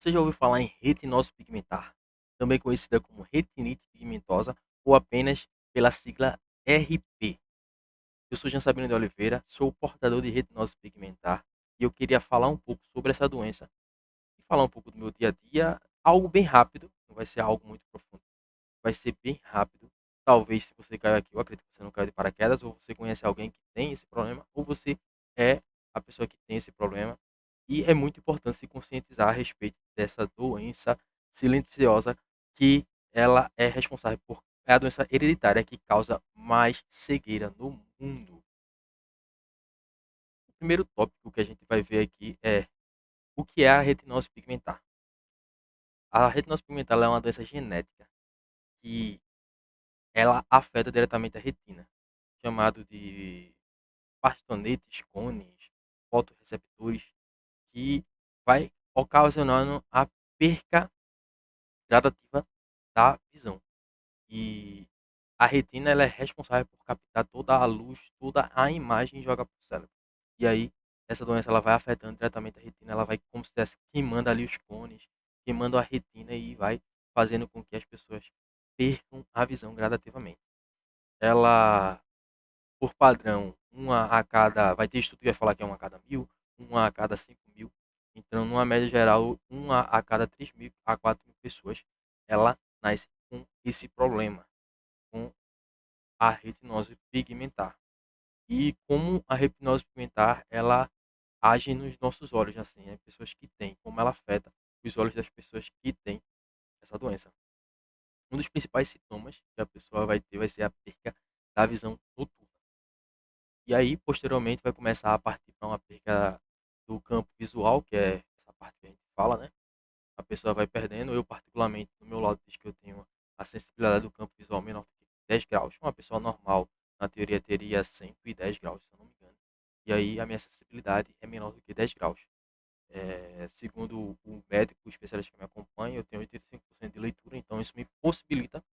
Você já ouviu falar em retinose pigmentar, também conhecida como retinite pigmentosa ou apenas pela sigla RP? Eu sou Jean Sabino de Oliveira, sou portador de retinose pigmentar e eu queria falar um pouco sobre essa doença e falar um pouco do meu dia a dia, algo bem rápido, não vai ser algo muito profundo, vai ser bem rápido. Talvez se você caiu aqui, eu acredito que você não caiu de paraquedas, ou você conhece alguém que tem esse problema, ou você é a pessoa que tem esse problema. E é muito importante se conscientizar a respeito dessa doença silenciosa que ela é responsável por é a doença hereditária que causa mais cegueira no mundo. O primeiro tópico que a gente vai ver aqui é o que é a retinose pigmentar. A retinose pigmentar é uma doença genética que ela afeta diretamente a retina, chamado de bastonetes, cones, fotorreceptores, que vai ocasionando a perca gradativa da visão. E a retina ela é responsável por captar toda a luz, toda a imagem e jogar para o cérebro. E aí, essa doença ela vai afetando diretamente a retina, ela vai como se estivesse queimando ali os cones, queimando a retina e vai fazendo com que as pessoas percam a visão gradativamente. Ela, por padrão, uma a cada, vai ter estudo que vai falar que é uma a cada 1.000, uma a cada 5.000. Então, numa média geral, uma a cada 3.000 a 4.000 pessoas, ela nasce com esse problema, com a retinose pigmentar. E como a retinose pigmentar, ela age nos nossos olhos, assim, né? Pessoas que têm, como ela afeta os olhos das pessoas que têm essa doença. Um dos principais sintomas que a pessoa vai ter vai ser a perca da visão noturna. E aí, posteriormente, vai começar a partir para uma perca do campo visual, que é essa parte que a gente fala, né? A pessoa vai perdendo. Eu, particularmente, no meu lado, diz que eu tenho a sensibilidade do campo visual menor que 10 graus. Uma pessoa normal, na teoria, teria 110 graus, se eu não me engano. E aí, a minha sensibilidade é menor do que 10 graus. Segundo o médico, o especialista que me acompanha, eu tenho 85% de leitura, então isso me possibilita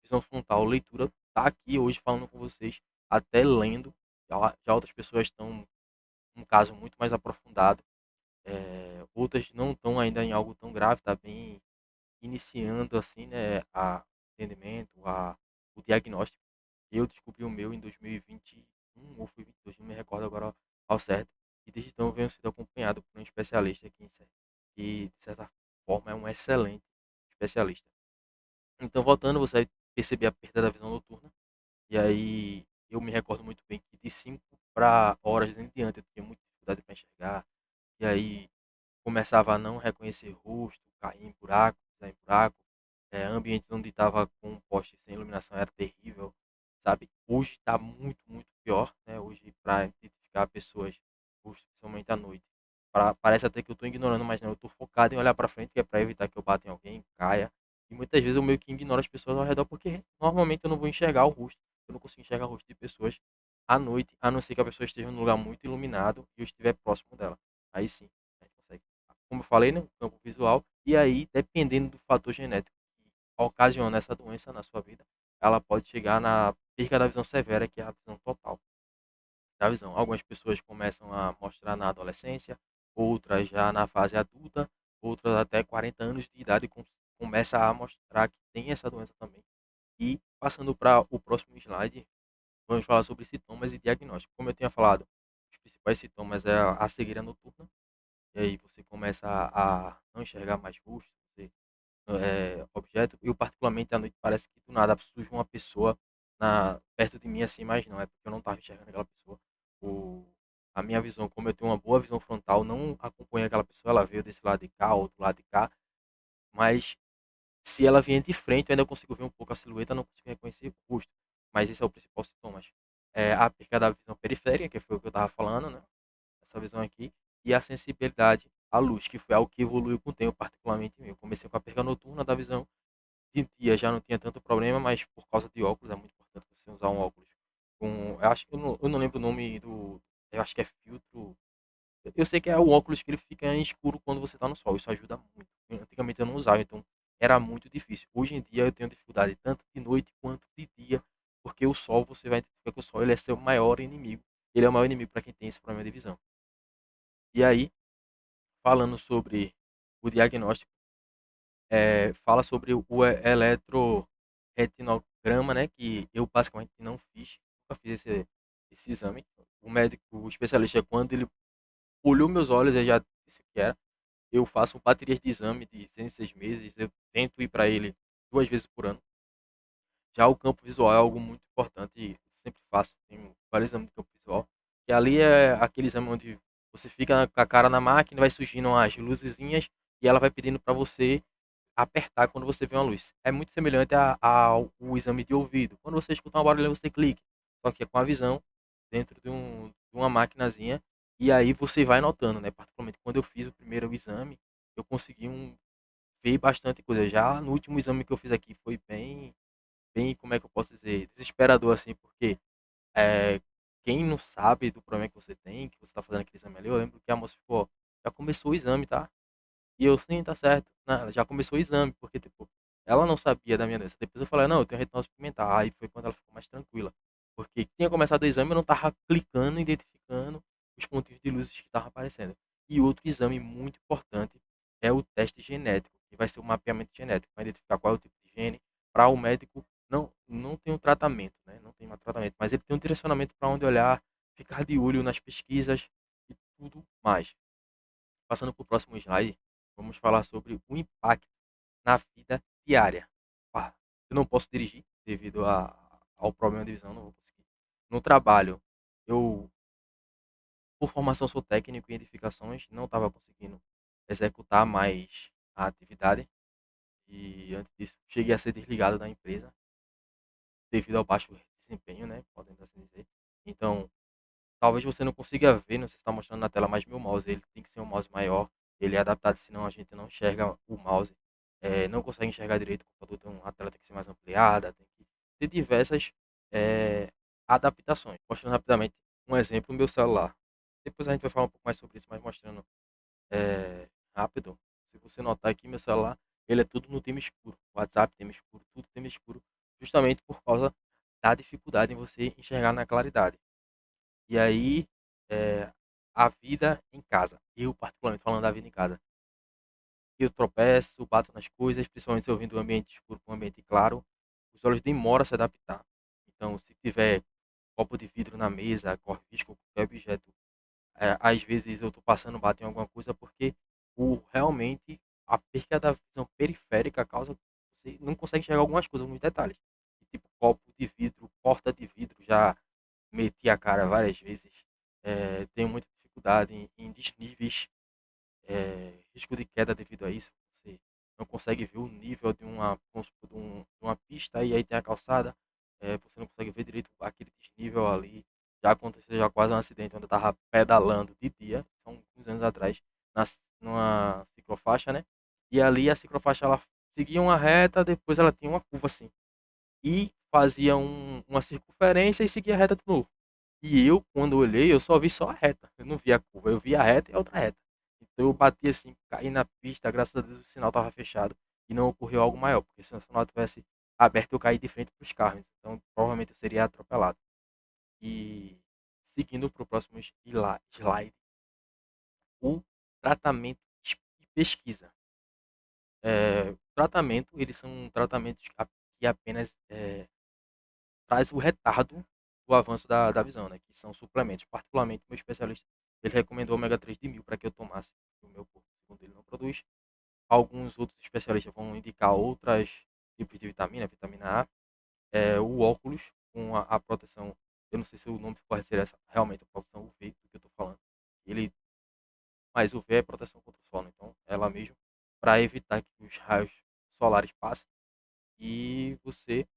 visão frontal, leitura, tá aqui hoje falando com vocês, até lendo. Já outras pessoas estão um caso muito mais aprofundado. Outras não estão ainda em algo tão grave, está bem iniciando assim, né, o diagnóstico. Eu descobri o meu em 2021 ou foi 22, não me recordo agora ao certo. E desde então eu venho sendo acompanhado por um especialista aqui que de certa forma é um excelente especialista. Então, voltando, você vai perceber a perda da visão noturna. E aí eu me recordo muito bem que de 5 para horas em diante eu tinha muita dificuldade para enxergar. E aí começava a não reconhecer rosto, cair em buraco, pisar em buraco. Ambientes onde estava com um poste sem iluminação era terrível, sabe? Hoje está muito, muito pior, né? Hoje, para identificar pessoas, principalmente à noite. Parece até que eu estou ignorando, mas não, eu estou focado em olhar para frente, que é para evitar que eu bata em alguém, caia. E muitas vezes eu meio que ignoro as pessoas ao redor, porque normalmente eu não vou enxergar o rosto, eu não consigo enxergar o rosto de pessoas à noite, a não ser que a pessoa esteja num lugar muito iluminado e eu estiver próximo dela. Aí sim, a gente consegue. Como eu falei, né? O campo visual. E aí, dependendo do fator genético que ocasiona essa doença na sua vida, ela pode chegar na perca da visão severa, que é a visão total da visão. Algumas pessoas começam a mostrar na adolescência, outras já na fase adulta, outras até 40 anos de idade começa a mostrar que tem essa doença também. E passando para o próximo slide, vamos falar sobre sintomas e diagnóstico. Como eu tinha falado, os principais sintomas é a cegueira noturna, e aí você começa a não enxergar mais rosto, você objeto. Eu, particularmente, à noite parece que do nada surge uma pessoa perto de mim assim, mas não, é porque eu não estava enxergando aquela pessoa. O, a minha visão, como eu tenho uma boa visão frontal, não acompanha aquela pessoa, ela veio desse lado de cá ou do lado de cá, mas se ela vier de frente, eu ainda consigo ver um pouco a silhueta, não consigo reconhecer o rosto. Mas esse é o principal sintoma. A perca da visão periférica, que foi o que eu estava falando, né? Essa visão aqui, e a sensibilidade à luz, que foi algo que evoluiu com o tempo, particularmente em mim. Eu comecei com a perda noturna da visão, de dia já não tinha tanto problema, mas por causa de óculos é muito importante você usar um óculos com, eu acho que eu não lembro o nome do, eu acho que é filtro. Eu sei que é o óculos que ele fica em escuro quando você está no sol, isso ajuda muito. Antigamente eu não usava, então era muito difícil. Hoje em dia eu tenho dificuldade tanto de noite quanto de dia, porque o sol, você vai identificar que o sol ele é seu maior inimigo. Ele é o maior inimigo para quem tem esse problema de visão. E aí, falando sobre o diagnóstico fala sobre o eletroretinograma, né? Que eu basicamente não fiz, nunca fiz esse exame. O médico, o especialista, quando ele olhou meus olhos, ele já disse o que era. Eu faço baterias de exame de 6 em 6 meses, eu tento ir para ele 2 vezes por ano. Já o campo visual é algo muito importante, e eu sempre faço, tenho vários exames de campo visual, que ali é aquele exame onde você fica com a cara na máquina, vai surgindo as luzezinhas e ela vai pedindo para você apertar quando você vê uma luz. É muito semelhante ao exame de ouvido. Quando você escuta uma barulho, você clica, só que é com a visão dentro de uma maquinazinha e aí você vai notando, né? Particularmente quando eu fiz o primeiro exame, eu consegui ver bastante coisa. Já no último exame que eu fiz aqui foi bem, como é que eu posso dizer, desesperador assim, porque é, quem não sabe do problema que você tem, que você está fazendo aquele exame ali, eu lembro que a moça ficou, ó, já começou o exame, tá? E eu, sim, tá certo. Não, ela já começou o exame, porque, tipo, ela não sabia da minha doença. Depois eu falei, não, eu tenho retinose pigmentar. Aí foi quando ela ficou mais tranquila. Porque tinha começado o exame, eu não tava clicando, identificando os pontinhos de luzes que estavam aparecendo. E outro exame muito importante é o teste genético, que vai ser o mapeamento genético, vai identificar qual é o tipo de gene, para o médico não tem um tratamento, né? Não tem um tratamento, mas ele tem um direcionamento para onde olhar, ficar de olho nas pesquisas e tudo mais. Passando para o próximo slide, vamos falar sobre o impacto na vida diária. Ah, eu não posso dirigir devido ao problema de visão, não vou conseguir. No trabalho, eu, por formação, sou técnico em edificações, não estava conseguindo executar mais a atividade e antes disso cheguei a ser desligado da empresa devido ao baixo desempenho, né, podemos assim dizer. Então, talvez você não consiga ver, não sei se está mostrando na tela, mas meu mouse ele tem que ser um mouse maior, ele é adaptado, senão a gente não enxerga o mouse, não consegue enxergar direito o computador, então a tela tem que ser mais ampliada, tem que ter diversas adaptações. Mostrando rapidamente um exemplo, o meu celular. Depois a gente vai falar um pouco mais sobre isso, mas mostrando rápido. Se você notar aqui, meu celular, ele é tudo no tema escuro. WhatsApp tema escuro, tudo tema escuro, justamente por causa da dificuldade em você enxergar na claridade. E aí, é, a vida em casa. Eu, particularmente, falando da vida em casa. Eu tropeço, bato nas coisas, principalmente se eu vim do ambiente escuro para um ambiente claro. Os olhos demoram a se adaptar. Então, se tiver copo de vidro na mesa, corre risco, qualquer objeto, às vezes eu estou passando, bato em alguma coisa, porque realmente a perda da visão periférica causa que você não consegue enxergar algumas coisas, alguns detalhes. Tipo, copo de vidro, porta de vidro, já meti a cara várias vezes. Tenho muita dificuldade em desníveis, risco de queda devido a isso. Você não consegue ver o nível de vamos supor, de uma pista e aí tem a calçada. Você não consegue ver direito aquele desnível ali. Já aconteceu já quase um acidente onde eu estava pedalando de dia, são uns anos atrás, numa ciclofaixa, né? E ali a ciclofaixa ela seguia uma reta, depois ela tinha uma curva assim. E fazia uma circunferência e seguia a reta de novo. E eu, quando olhei, eu só vi só a reta. Eu não vi a curva, eu vi a reta e a outra reta. Então eu bati assim, caí na pista, graças a Deus o sinal estava fechado e não ocorreu algo maior, porque se o sinal tivesse aberto eu caí de frente para os carros. Então provavelmente eu seria atropelado. E seguindo para o próximo slide, o tratamento e pesquisa. Tratamento, eles são tratamentos que apenas traz o retardo do avanço da visão, né? Que são suplementos. Particularmente, meu especialista, ele recomendou ômega 3 de 1000 para que eu tomasse, o meu corpo, segundo ele, não produz. Alguns outros especialistas vão indicar outras tipos de vitamina, vitamina A, o óculos com a proteção, eu não sei se o nome pode ser essa, realmente a proteção UV do que eu estou falando. Ele, mas UV é proteção contra o sol, né? Então ela mesmo, para evitar que os raios solares passem e você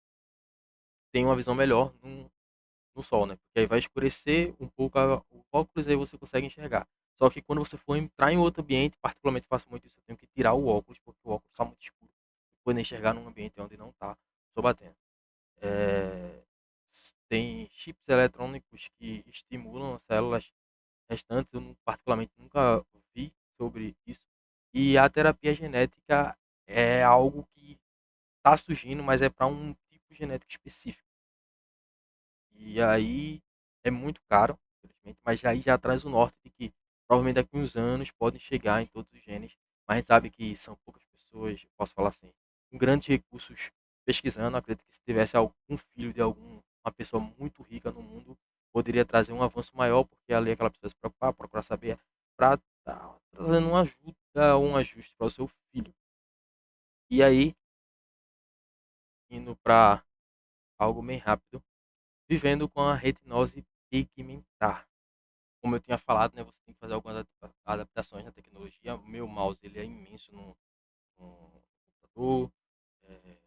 tenha uma visão melhor no sol, né? Porque aí vai escurecer um pouco o óculos e aí você consegue enxergar. Só que quando você for entrar em outro ambiente, particularmente faço muito isso, eu tenho que tirar o óculos porque o óculos está muito escuro. Poder enxergar num ambiente onde não está só batendo. É, tem chips eletrônicos que estimulam as células restantes, eu particularmente nunca vi sobre isso. E a terapia genética é algo que está surgindo, mas é para um tipo genético específico. E aí é muito caro, infelizmente, mas aí já traz o norte de que provavelmente daqui a uns anos podem chegar em todos os genes mas a gente sabe que são poucas pessoas, posso falar assim, com grandes recursos pesquisando. Acredito que se tivesse algum filho de alguma pessoa muito rica no mundo, poderia trazer um avanço maior, porque ali aquela pessoa se preocupar, procurar saber, para estar trazendo uma ajuda, um ajuste para o seu filho. E aí, indo para algo bem rápido, vivendo com a retinose pigmentar. Como eu tinha falado, né, você tem que fazer algumas adaptações na tecnologia. O meu mouse ele é imenso no computador, é,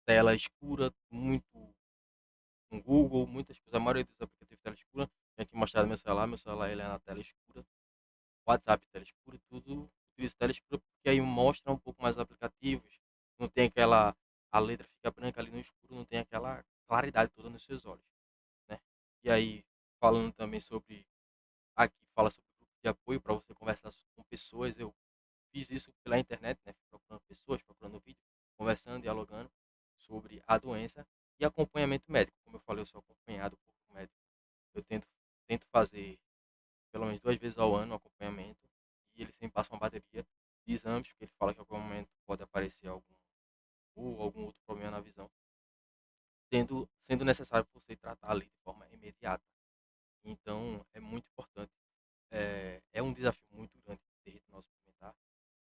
tela escura, muito com Google, muitas coisas, a maioria dos aplicativos tela escura. Já tinha mostrado meu celular ele é na tela escura, WhatsApp tela escura, tudo utilizo tela escura porque aí mostra um pouco mais os aplicativos, não tem aquela, a letra fica branca ali no escuro, não tem aquela claridade toda nos seus olhos, né? E aí, falando também sobre, aqui fala sobre grupo de apoio para você conversar com pessoas, eu fiz isso pela internet, né? Procurando pessoas, procurando vídeo, conversando, dialogando sobre a doença e acompanhamento médico. Como eu falei, eu sou acompanhado por um médico. Eu tento fazer pelo menos 2 vezes ao ano um acompanhamento e ele sempre passa uma bateria de exames, porque ele fala que em algum momento pode aparecer algum ou algum outro problema na visão, sendo necessário você tratar ali de forma imediata. Então, é muito importante. É um desafio muito grande ter retinose pigmentar.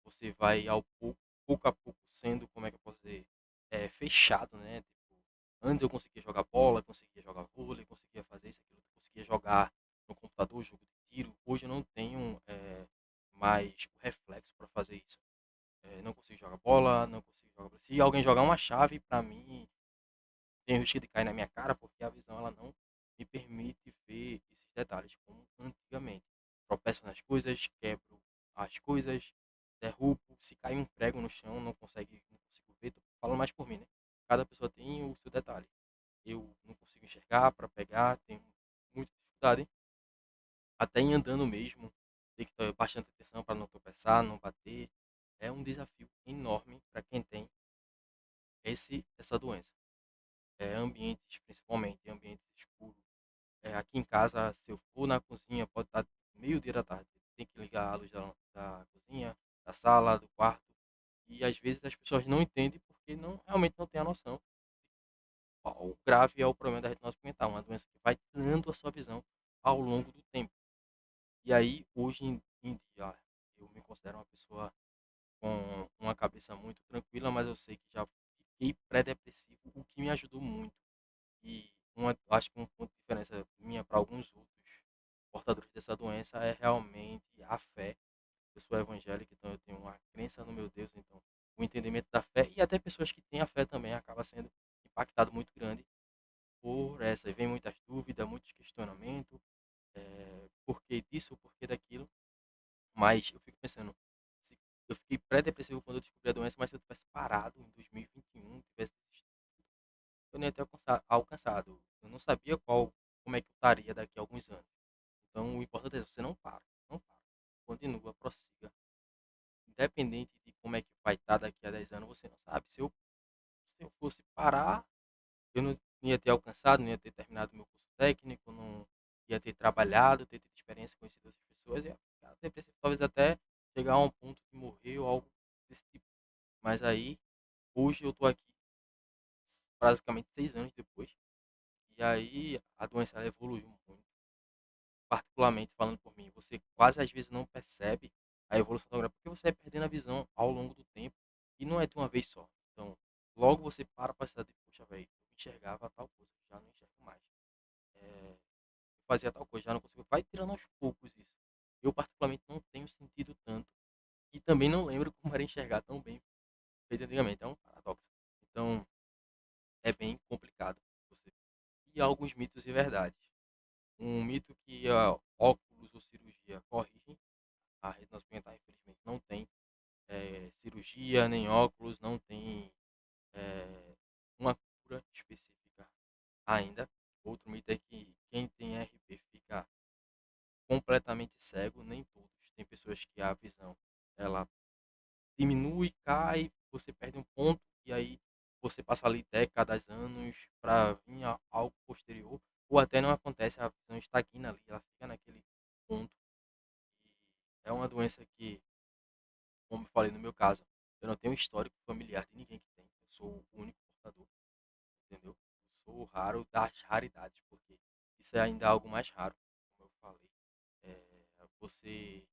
Você vai pouco a pouco sendo, como é que eu posso dizer, fechado, né? Tipo, antes eu conseguia jogar bola, conseguia jogar vôlei, conseguia fazer isso, aquilo, conseguia jogar no computador, jogo de tiro. Hoje eu não tenho mais o reflexo para fazer isso. Não consigo jogar bola, não consigo jogar. Se alguém jogar uma chave, para mim, tem risco de cair na minha cara, porque a visão ela não me permite ver esses detalhes como antigamente. Tropeço nas coisas, quebro as coisas, derrubo, se cai um prego no chão, não consigo ver, tô falando mais por mim, né? Cada pessoa tem o seu detalhe. Eu não consigo enxergar para pegar, tenho muita dificuldade, até em andando mesmo, tem que ter bastante atenção para não tropeçar, não bater. É um desafio enorme para quem tem essa doença. Ambientes, principalmente ambientes escuros. Aqui em casa, se eu for na cozinha, pode estar meio dia da tarde. Tem que ligar a luz da cozinha, da sala, do quarto. E às vezes as pessoas não entendem porque realmente não tem a noção qual grave é o problema da retinose pigmentar. Uma doença que vai dando a sua visão ao longo do tempo. E aí, hoje em dia, eu me considero uma pessoa com uma cabeça muito tranquila, mas eu sei que já fiquei pré-depressivo, o que me ajudou muito. E acho que um ponto de diferença minha para alguns outros portadores dessa doença é realmente a fé. Eu sou evangélico, então eu tenho uma crença no meu Deus, então o entendimento da fé e até pessoas que têm a fé também acaba sendo impactado muito grande por essa. E vem muitas dúvidas, muitos questionamentos, por que disso, por que daquilo. Mas eu fico pensando, se eu fiquei pré-depressivo quando eu descobri a doença, mas se eu tivesse parado em 2021, tivesse desistido, eu nem ia ter alcançado. Eu não sabia como é que eu estaria daqui a alguns anos. Então, o importante é você não para, não para. Continua, prossiga. Independente de como é que vai estar daqui a 10 anos, você não sabe. Se eu fosse parar, eu não ia ter alcançado, não ia ter terminado meu curso técnico, não ia ter trabalhado, ter tido experiência, conhecido outras pessoas, ia ficar depressivo, talvez até chegar a um ponto de morrer ou algo desse tipo. Mas aí, hoje eu estou aqui, basicamente 6 anos depois, e aí a doença ela evoluiu muito, particularmente falando por mim. Você quase às vezes não percebe a evolução da porque você vai perdendo a visão ao longo do tempo e não é de uma vez só. Então, logo você para pensar de, poxa, velho, eu enxergava tal coisa, já não enxergo mais. Eu fazia tal coisa, já não consigo. Vai tirando aos poucos isso. Eu, particularmente, não tenho sentido tanto e também não lembro como era enxergar tão bem feito antigamente. É um paradoxo. Então, é bem complicado. Você... E alguns mitos e verdades. Um mito que óculos ou cirurgia corrigem a retina pigmentar, infelizmente, não tem cirurgia nem óculos, não tem uma cura específica ainda. Outro mito é que quem tem RP fica completamente cego, nem todos. Tem pessoas que a visão ela diminui, cai, você perde um ponto e aí você passa ali décadas, anos para vir algo posterior, ou até não acontece, a visão estagna ali, ela fica naquele ponto. E é uma doença que como eu falei no meu caso, eu não tenho histórico familiar de ninguém que tem. Eu sou o único portador, entendeu? Eu sou o raro das raridades, porque isso é ainda algo mais raro, como eu falei. Você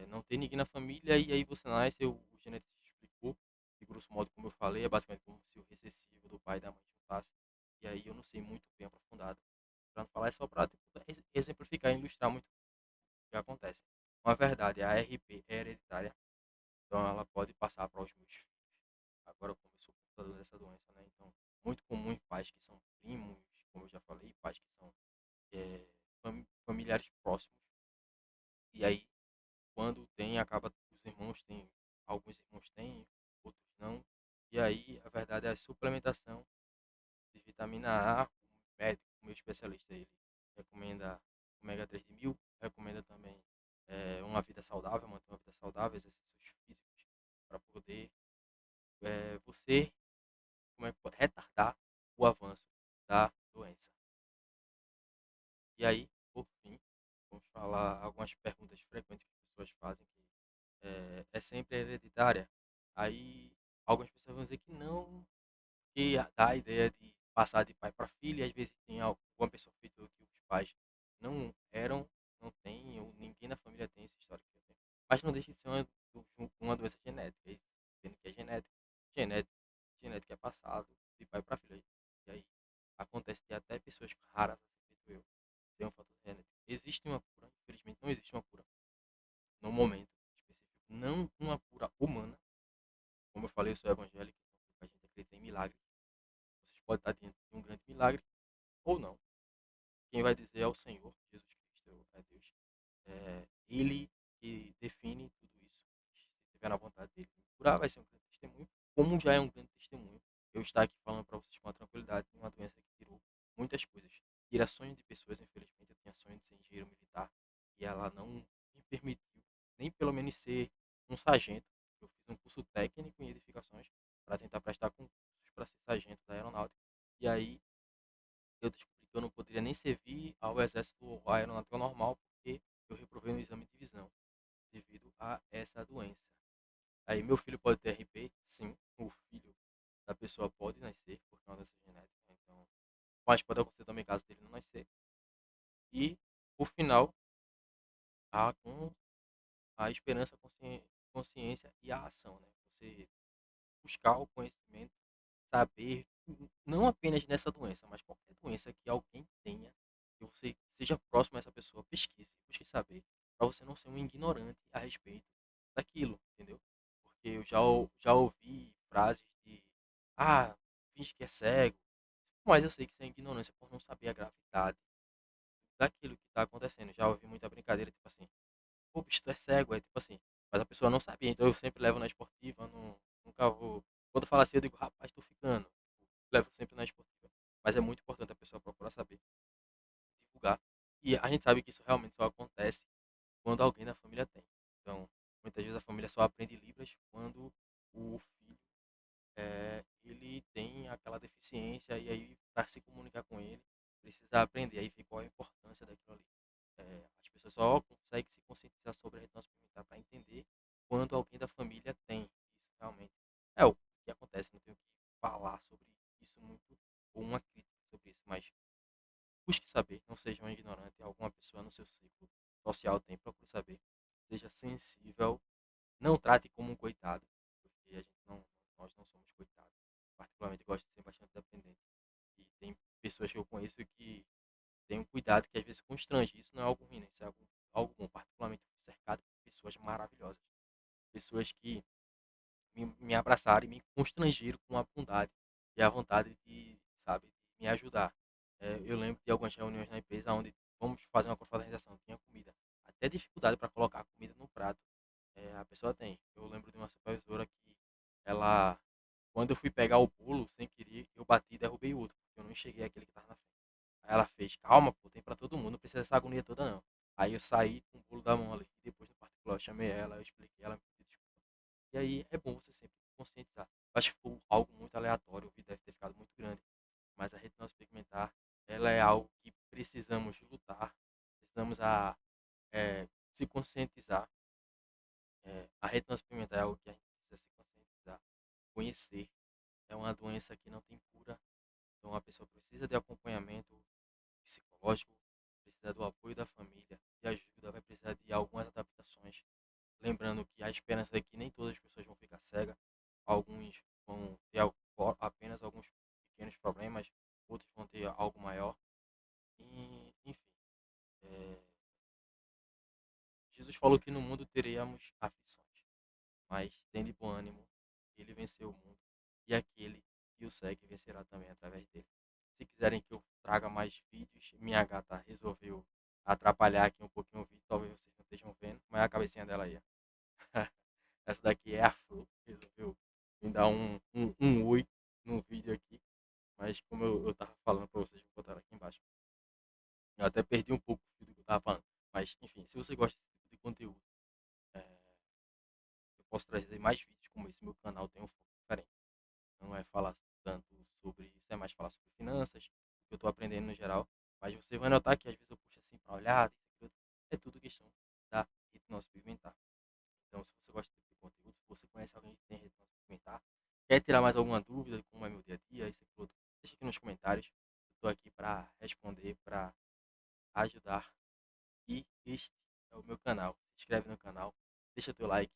não ter ninguém na família e aí você nasce, o geneticista explicou, de grosso modo, como eu falei, é basicamente como se o recessivo do pai e da mãe juntasse. E aí eu não sei muito bem aprofundado. Para não falar, é só para exemplificar e ilustrar muito o que acontece. Uma verdade, a RP é hereditária, então ela pode passar para os meus filhos. Agora, como eu sou portador dessa doença, né? Então, muito comum em pais que são primos, como eu já falei, pais que são é, familiares próximos. E aí, quando tem, acaba os irmãos têm, alguns irmãos têm, outros não. E aí, a verdade é a suplementação de vitamina A, o médico, o meu especialista, ele recomenda ômega 3 de mil, recomenda também uma vida saudável, manter uma vida saudável, exercícios físicos, para poder você retardar o avanço da doença. E aí, por fim, vamos falar algumas perguntas frequentes que as pessoas fazem, que é sempre hereditária. Aí, algumas pessoas vão dizer que não, que dá a ideia de passar de pai para filho, e às vezes tem alguma pessoa feita que os pais não eram, não tem, ou ninguém na família tem essa história que eu tenho. Mas não deixa de ser uma doença genética, isso, sendo que é genética. Genética, genética é passado de pai para filho. E aí acontece que até pessoas raras, assim, feito eu, têm um fator genético. Existe uma cura, infelizmente não existe uma cura no momento específico, não uma cura humana. Como eu falei, eu sou evangélico, então a gente acredita em milagres. Vocês podem estar diante de um grande milagre ou não. Quem vai dizer é o Senhor, Jesus Cristo, é Deus. Ele que define tudo isso. Se tiver na vontade dele me curar, vai ser um grande testemunho. Como já é um grande testemunho, eu estar aqui falando para vocês com a tranquilidade de uma doença que tirou muitas coisas. Tira sonhos de pessoas, infelizmente. Eu tinha sonho de ser engenheiro militar e ela não me permitiu, nem pelo menos ser um sargento. Eu fiz um curso técnico em edificações para tentar prestar concursos para ser sargento da aeronáutica. E aí eu descobri que eu não poderia nem servir ao exército aeronáutico normal porque eu reprovei no exame de visão devido a essa doença. Aí meu filho pode ter RP? Sim, o filho da pessoa pode nascer porque é uma doença genética, né? Então, mas pode acontecer também caso dele não nascer. E por final, com a esperança, consciência e a ação, né? Você buscar o conhecimento, saber, não apenas nessa doença, mas qualquer doença que alguém tenha, que você seja próximo a essa pessoa, pesquise, busque saber, para você não ser um ignorante a respeito daquilo, entendeu? Porque eu já ouvi frases de, ah, finge que é cego, mas eu sei que isso é ignorância por não saber a gravidade daquilo que está acontecendo. Já ouvi muita brincadeira, tipo assim, pô, bicho, tu é cego, é tipo assim, mas a pessoa não sabia, então eu sempre levo na esportiva, nunca vou. Quando fala assim, eu digo, rapaz, tô ficando. Levo sempre na esportiva. Mas é muito importante a pessoa procurar saber, divulgar. E a gente sabe que isso realmente só acontece quando alguém da família tem. Então, muitas vezes a família só aprende Libras quando o filho ele tem aquela deficiência e aí para se comunicar com ele precisa aprender. Aí vê qual é a importância daquilo ali. As pessoas só conseguem se conscientizar sobre a retenção suplementar para entender quando alguém da família tem isso realmente. É o que acontece, não tenho que falar sobre isso muito, ou uma crítica sobre isso, mas busque saber, não seja um ignorante, alguma pessoa no seu ciclo social tem, procure saber, seja sensível, não trate como um coitado, porque nós não somos coitados. Particularmente gosto de ser bastante dependente. E tem pessoas que eu conheço que têm um cuidado que às vezes constrange. Isso não é algo ruim, né? Isso é algo bom. Particularmente cercado por pessoas maravilhosas. Pessoas que me abraçaram e me constrangeram com a bondade e a vontade de, sabe, de me ajudar. Eu lembro de algumas reuniões na empresa onde vamos fazer uma confraternização, tinha comida. Até dificuldade para colocar a comida no prato. A pessoa tem. Eu lembro de uma supervisora que ela, quando eu fui pegar o bolo, sem querer, eu bati e derrubei o outro, porque eu não enxerguei aquele que estava na frente. Aí ela fez, calma, pô, tem para todo mundo, não precisa dessa agonia toda não. Aí eu saí com o bolo da mão ali, e depois no particular eu chamei ela, eu expliquei, ela me pediu desculpa. E aí é bom você sempre conscientizar. Eu acho que foi algo muito aleatório, o vídeo deve ter ficado muito grande, mas a retinose pigmentar, ela é algo que precisamos lutar, precisamos se conscientizar A retinose pigmentar é algo que a gente precisa se conscientizar, conhecer. É uma doença que não tem cura, então a pessoa precisa de acompanhamento psicológico, precisa do apoio da família, de ajuda, vai precisar de algumas adaptações. Lembrando que a esperança é que nem todas as pessoas vão ficar cegas, alguns vão ter apenas alguns pequenos problemas, outros vão ter algo maior. E, enfim, é, Jesus falou que no mundo teríamos aflições, mas tem de bom ânimo, ele venceu o mundo, e aquele que o segue vencerá também através dele. Se quiserem que eu traga mais vídeos, minha gata resolveu atrapalhar aqui um pouquinho o vídeo, talvez vocês não estejam vendo, mas a cabecinha dela aí. Essa daqui é a Flor, resolveu me dar um oi no vídeo aqui, mas como eu tava falando pra vocês, vou botar ela aqui embaixo. Eu até perdi um pouco o fio do que eu tava falando, mas enfim, se você gosta desse tipo de conteúdo, é, eu posso trazer mais vídeos como esse. Meu canal tem um foco diferente. Não é falar tanto sobre isso, é mais falar sobre finanças, o que eu estou aprendendo no geral. Mas você vai notar que às vezes eu puxo assim para olhar, é tudo questão da hipnose pigmentar. Então, se você gosta desse conteúdo, se você conhece alguém que tem hipnose pigmentar, quer tirar mais alguma dúvida de como é meu dia a dia, isso aqui, outro, deixa aqui nos comentários. Eu estou aqui para responder, para ajudar. E este é o meu canal. Se inscreve no canal, deixa teu like,